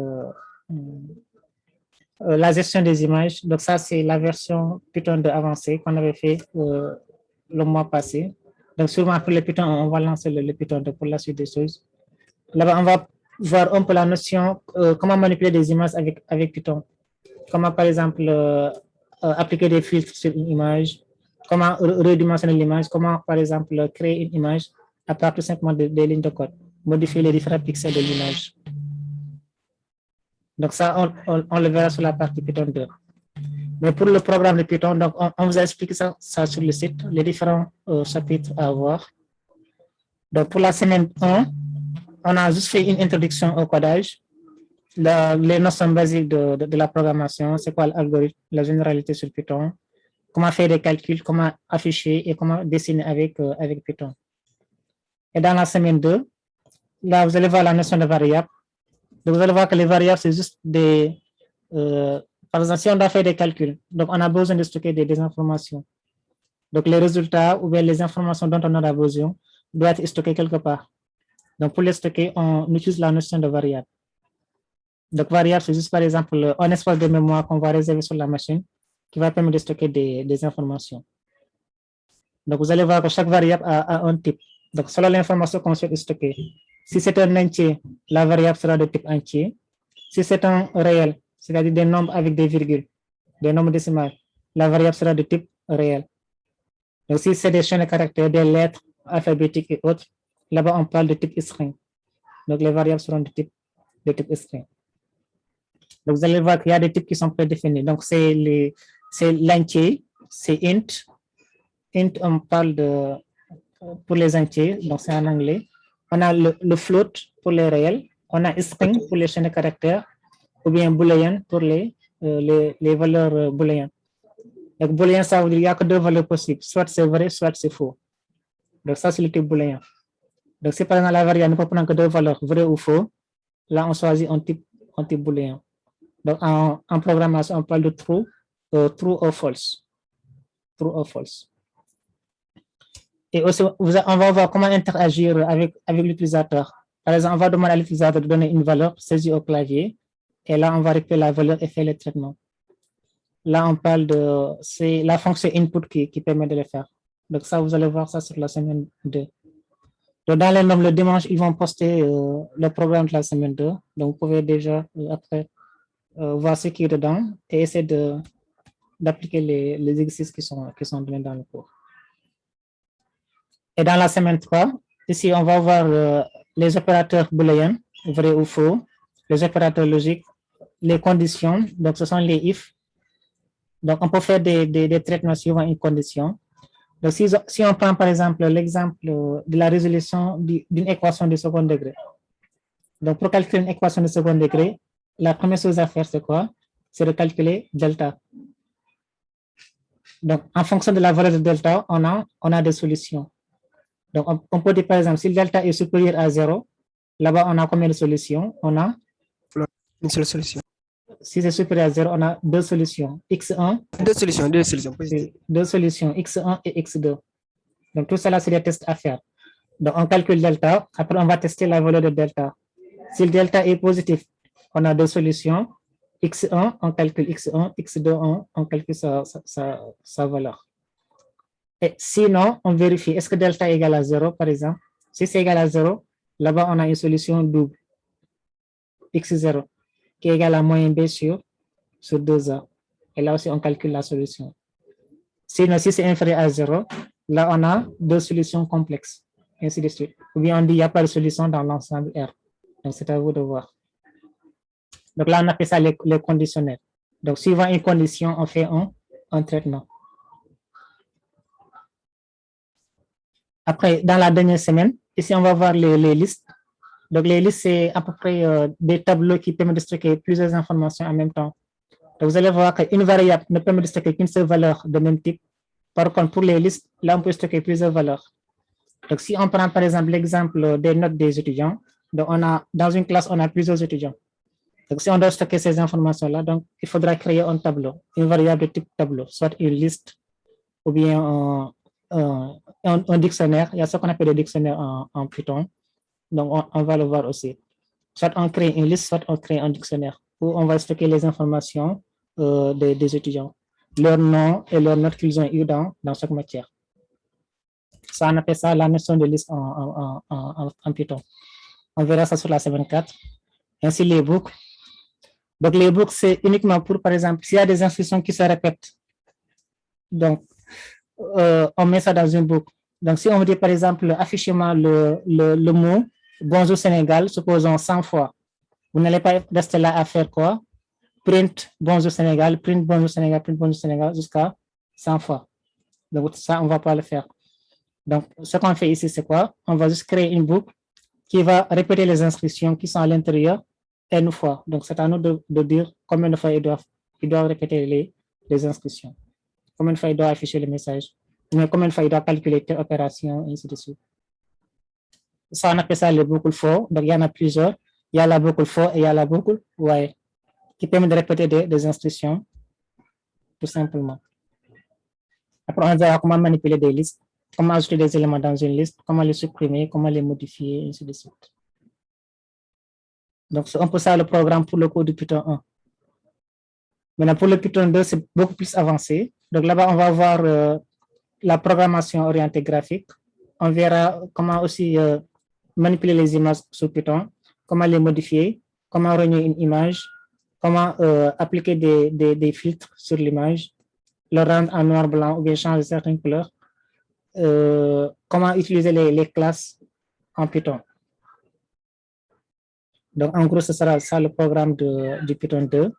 la gestion des images. Donc ça, c'est la version Python 2 avancée qu'on avait fait le mois passé. Donc souvent pour le Python, on va lancer le Python 2 pour la suite des choses. Là-bas, on va voir un peu la notion, comment manipuler des images avec Python. Comment, par exemple, appliquer des filtres sur une image, comment redimensionner l'image, comment, par exemple, créer une image à partir simplement des lignes de code, modifier les différents pixels de l'image. Donc ça, on le verra sur la partie Python 2. Mais pour le programme de Python, donc on vous a expliqué ça sur le site, les différents chapitres à voir. Donc pour la semaine 1, on a juste fait une introduction au codage, les notions basiques de la programmation, c'est quoi l'algorithme, la généralité sur Python, comment faire des calculs, comment afficher et comment dessiner avec Python. Et dans la semaine 2, là, vous allez voir la notion de variable. Donc, vous allez voir que les variables, c'est juste des... par exemple, si on doit faire des calculs, donc on a besoin de stocker des informations. Donc, les résultats ou bien les informations dont on aura besoin doivent être stockées quelque part. Donc, pour les stocker, on utilise la notion de variable. Donc, variable, c'est juste, par exemple, un espace de mémoire qu'on va réserver sur la machine qui va permettre de stocker des informations. Donc, vous allez voir que chaque variable a un type. Donc, selon l'information qu'on souhaite stocker. Si c'est un entier, la variable sera de type entier. Si c'est un réel, c'est-à-dire des nombres avec des virgules, des nombres décimales, la variable sera de type réel. Donc, si c'est des chaînes de caractères, des lettres alphabétiques et autres, là-bas, on parle de type string. Donc, les variables seront de type string. Donc, vous allez voir qu'il y a des types qui sont prédéfinis. Donc, c'est l'entier, c'est int. Int, on parle pour les entiers, donc c'est en anglais. On a le float pour les réels. On a string pour les chaînes de caractères, ou bien boolean pour les valeurs booléennes. Donc, booléen, ça veut dire qu'il n'y a que deux valeurs possibles. Soit c'est vrai, soit c'est faux. Donc, ça, c'est le type booléen. Donc, si par exemple la variable ne peut prendre que deux valeurs, vrai ou faux, là, on choisit un type booléen. Donc, en programmation, on parle de true or false. True or false. Et aussi, on va voir comment interagir avec l'utilisateur. Par exemple, on va demander à l'utilisateur de donner une valeur saisie au clavier. Et là, on va récupérer la valeur et faire le traitement. Là, on parle c'est la fonction input qui permet de le faire. Donc ça, vous allez voir ça sur la semaine 2. Donc, dans les normes, le dimanche, ils vont poster le programme de la semaine 2. Donc, vous pouvez déjà, après, voir ce qui est dedans et essayer d'appliquer les exercices qui sont donnés dans le cours. Et dans la semaine 3, ici, on va voir les opérateurs booléens, vrai ou faux, les opérateurs logiques, les conditions, donc ce sont les if. Donc, on peut faire des traitements suivant une condition. Donc, si on prend par exemple l'exemple de la résolution d'une équation de second degré. Donc, pour calculer une équation de second degré, la première chose à faire, c'est quoi? C'est de calculer delta. Donc, en fonction de la valeur de delta, on a des solutions. Donc, on peut dire par exemple, si le delta est supérieur à 0, là-bas, on a combien de solutions? On a une seule solution. Si c'est supérieur à 0, on a deux solutions. X1. Deux solutions. Deux solutions, X1 et X2. Donc, tout cela, c'est des tests à faire. Donc, on calcule delta. Après, on va tester la valeur de delta. Si le delta est positif, on a deux solutions. X1, on calcule X1. X2, on calcule sa valeur. Et sinon, on vérifie, est-ce que delta est égal à 0, par exemple? Si c'est égal à 0, là-bas, on a une solution double. X0, qui est égal à moyenne B sur 2A. Et là aussi, on calcule la solution. Sinon, si c'est inférieur à 0, là, on a deux solutions complexes, ainsi de suite. Ou bien on dit qu'il n'y a pas de solution dans l'ensemble R. Donc, c'est à vous de voir. Donc là, on appelle ça les conditionnels. Donc, suivant une condition, on fait un traitement. Après, dans la dernière semaine, ici, on va voir les listes. Donc, les listes, c'est à peu près des tableaux qui permettent de stocker plusieurs informations en même temps. Donc, vous allez voir qu'une variable ne permet de stocker qu'une seule valeur de même type. Par contre, pour les listes, là, on peut stocker plusieurs valeurs. Donc, si on prend par exemple l'exemple des notes des étudiants, donc dans une classe, on a plusieurs étudiants. Donc, si on doit stocker ces informations-là, donc il faudra créer un tableau, une variable de type tableau, soit une liste ou bien un dictionnaire. Il y a ce qu'on appelle des dictionnaires en Python. Donc, on va le voir aussi. Soit on crée une liste, soit on crée un dictionnaire où on va stocker les informations des étudiants, leur nom et leurs notes qu'ils ont eu dans chaque matière. Ça, on appelle ça la notion de liste en Python. On verra ça sur la semaine 4. Ainsi, les boucles. Donc, les boucles, c'est uniquement pour, par exemple, s'il y a des instructions qui se répètent, donc, on met ça dans une boucle. Donc, si on dit, par exemple, affichez-moi le mot bonjour Sénégal, supposons 100 fois, vous n'allez pas rester là à faire quoi? Print bonjour Sénégal, print bonjour Sénégal, print bonjour Sénégal jusqu'à 100 fois. Donc, ça, on ne va pas le faire. Donc, ce qu'on fait ici, c'est quoi? On va juste créer une boucle qui va répéter les instructions qui sont à l'intérieur une fois. Donc, c'est à nous de dire combien de fois il doit répéter les instructions. Combien de fois il doit afficher le message. Mais combien de fois il doit calculer telle opération, et ainsi de suite. Ça, on appelle ça les boucles for. Donc, il y en a plusieurs. Il y a la boucle for et il y a la boucle while, qui permet de répéter des instructions, tout simplement. Après, on verra comment manipuler des listes, comment ajouter des éléments dans une liste, comment les supprimer, comment les modifier, et ainsi de suite. Donc, c'est un peu ça le programme pour le cours du Python 1. Maintenant, pour le Python 2, c'est beaucoup plus avancé. Donc, là-bas, on va voir la programmation orientée graphique. On verra comment aussi manipuler les images sur Python, comment les modifier, comment renier une image, comment appliquer des filtres sur l'image, le rendre en noir-blanc ou bien changer certaines couleurs, comment utiliser les classes en Python. Donc, en gros, ce sera ça le programme du Python 2.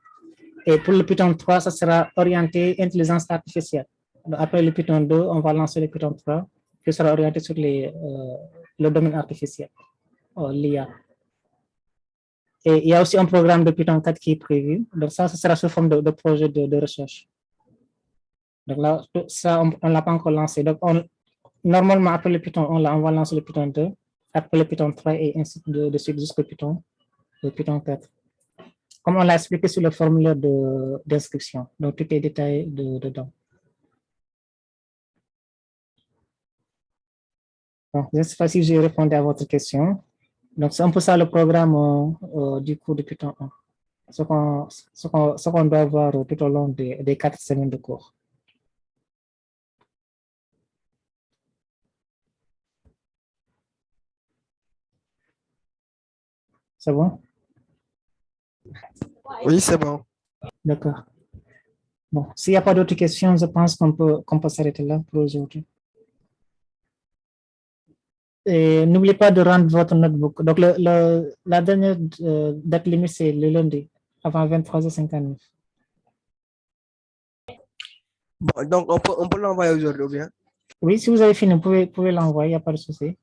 Et pour le Python 3, ça sera orienté intelligence artificielle. Donc, après le Python 2, on va lancer le Python 3, qui sera orienté sur le domaine artificiel, l'IA. Et il y a aussi un programme de Python 4 qui est prévu. Donc, ça sera sous forme de projet de recherche. Donc là, ça, on ne l'a pas encore lancé. Donc, normalement, après le Python 1, là, on va lancer le Python 2, après le Python 3 et ainsi de suite jusqu'au Python 4. Comme on l'a expliqué sur le formulaire d'inscription. Donc, tout est détaillé dedans. Donc, je ne sais pas si j'ai répondu à votre question. Donc, c'est un peu ça le programme du cours de Python 1. Ce qu'on doit voir tout au long des 4 semaines de cours. C'est bon? Oui, c'est bon. D'accord. Bon, s'il n'y a pas d'autres questions, je pense qu'on peut s'arrêter là pour aujourd'hui. Et n'oubliez pas de rendre votre notebook. Donc, la dernière date limite, c'est le lundi, avant 23h59. Bon, donc, on peut l'envoyer aujourd'hui ou bien? Oui, si vous avez fini, vous pouvez l'envoyer, il n'y a pas de souci.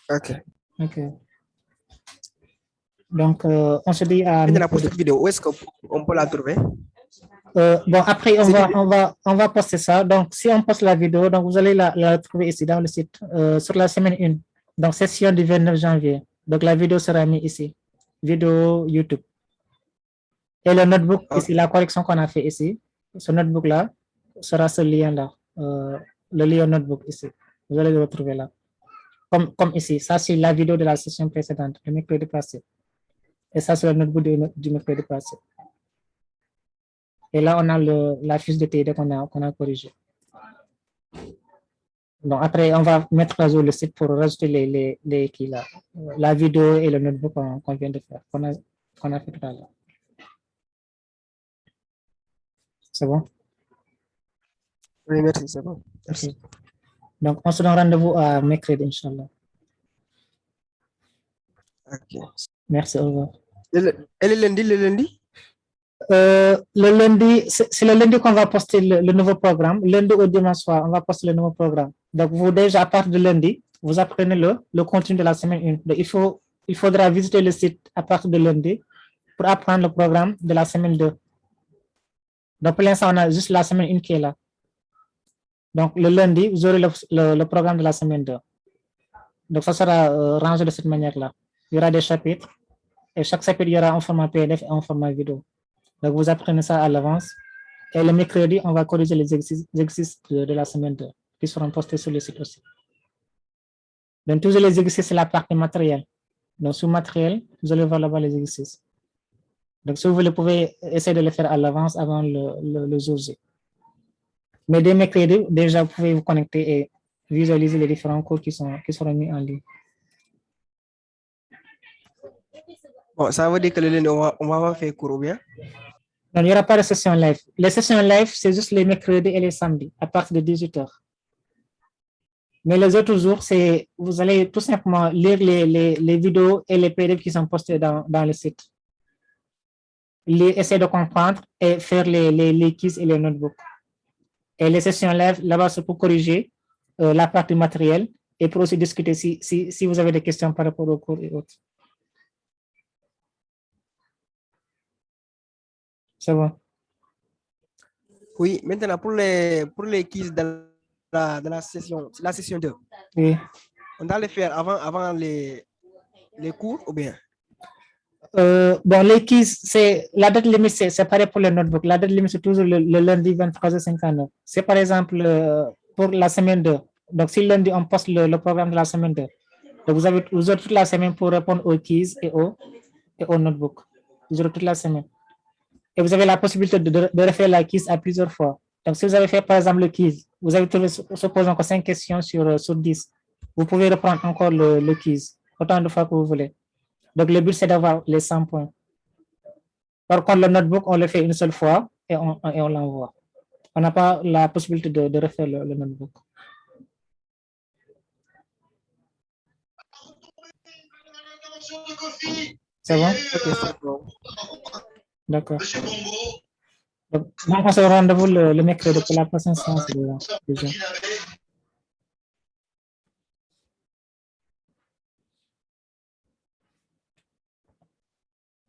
OK. OK. Donc, on se dit à... La prochaine vidéo, où est-ce qu'on peut la trouver? Bon, après, on va poster ça. Donc, si on poste la vidéo, donc vous allez la trouver ici dans le site, sur la semaine 1. Donc, session du 29 janvier. Donc, la vidéo sera mise ici. Vidéo YouTube. Et le notebook, ici, la correction qu'on a fait ici, ce notebook-là sera ce lien-là. Le lien notebook ici. Vous allez le retrouver là. Comme ici. Ça, c'est la vidéo de la session précédente, le mercredi passé. Et ça, c'est le notebook du mercredi passé. Et là, on a la fiche de TD qu'on a corrigée. Donc, après, on va mettre à jour le site pour rajouter la vidéo et le notebook qu'on vient de faire, qu'on a fait tout à l'heure. C'est bon? Oui, merci, c'est bon. Merci. Okay. Donc, on se donne rendez-vous à mercredi, Inch'Allah. OK. Merci, au revoir. Et le lundi? Le lundi, c'est le lundi qu'on va poster le nouveau programme. Lundi au dimanche soir, on va poster le nouveau programme. Donc, vous déjà, à partir de lundi, vous apprenez le contenu de la semaine 1. Donc, il faudra visiter le site à partir de lundi pour apprendre le programme de la semaine 2. Donc, pour l'instant, on a juste la semaine 1 qui est là. Donc, le lundi, vous aurez le programme de la semaine 2. Donc, ça sera rangé de cette manière-là. Il y aura des chapitres. Et chaque chapitre, il y aura un format PDF et un format vidéo. Donc, vous apprenez ça à l'avance. Et le mercredi, on va corriger les exercices de la semaine 2 qui seront postés sur le site aussi. Donc, tous les exercices, c'est la partie matérielle. Donc, sous matériel, vous allez voir là-bas les exercices. Donc, si vous voulez, vous pouvez essayer de le faire à l'avance avant le jour J. Mais dès mercredi, déjà, vous pouvez vous connecter et visualiser les différents cours qui seront mis en ligne. Bon, ça veut dire que le lundi, on va faire cours ou bien? Non, il n'y aura pas de session live. Les sessions live, c'est juste les mercredis et les samedis, à partir de 18h. Mais les autres jours, vous allez tout simplement lire les vidéos et les PDF qui sont postés dans le site. Essayer de comprendre et faire les quiz et les notebooks. Et les sessions live, là-bas, c'est pour corriger la partie matérielle et pour aussi discuter si vous avez des questions par rapport au cours et autres. C'est bon. Oui, maintenant pour les quiz de la session 2, Oui. on doit les faire avant les cours ou bien? Bon, les quiz, la date limite, c'est pareil pour les notebooks. La date limite, c'est toujours le lundi 23h59. C'est par exemple pour la semaine 2. Donc, si lundi, on poste le programme de la semaine 2. Donc, vous avez toute la semaine pour répondre aux quiz et aux notebooks. Vous aurez toute la semaine. Et vous avez la possibilité de refaire la quiz à plusieurs fois. Donc, si vous avez fait, par exemple, le quiz, vous avez trouvé, supposons encore 5 questions sur 10. Vous pouvez reprendre encore le quiz autant de fois que vous voulez. Donc, le but, c'est d'avoir les 100 points. Par contre, le notebook, on le fait une seule fois et on l'envoie. On n'a pas la possibilité de refaire le notebook. C'est bon? Ok, c'est bon. D'accord. Donc, on se rendez-vous le mercredi pour la prochaine séance déjà.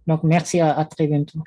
Donc, merci à très bientôt.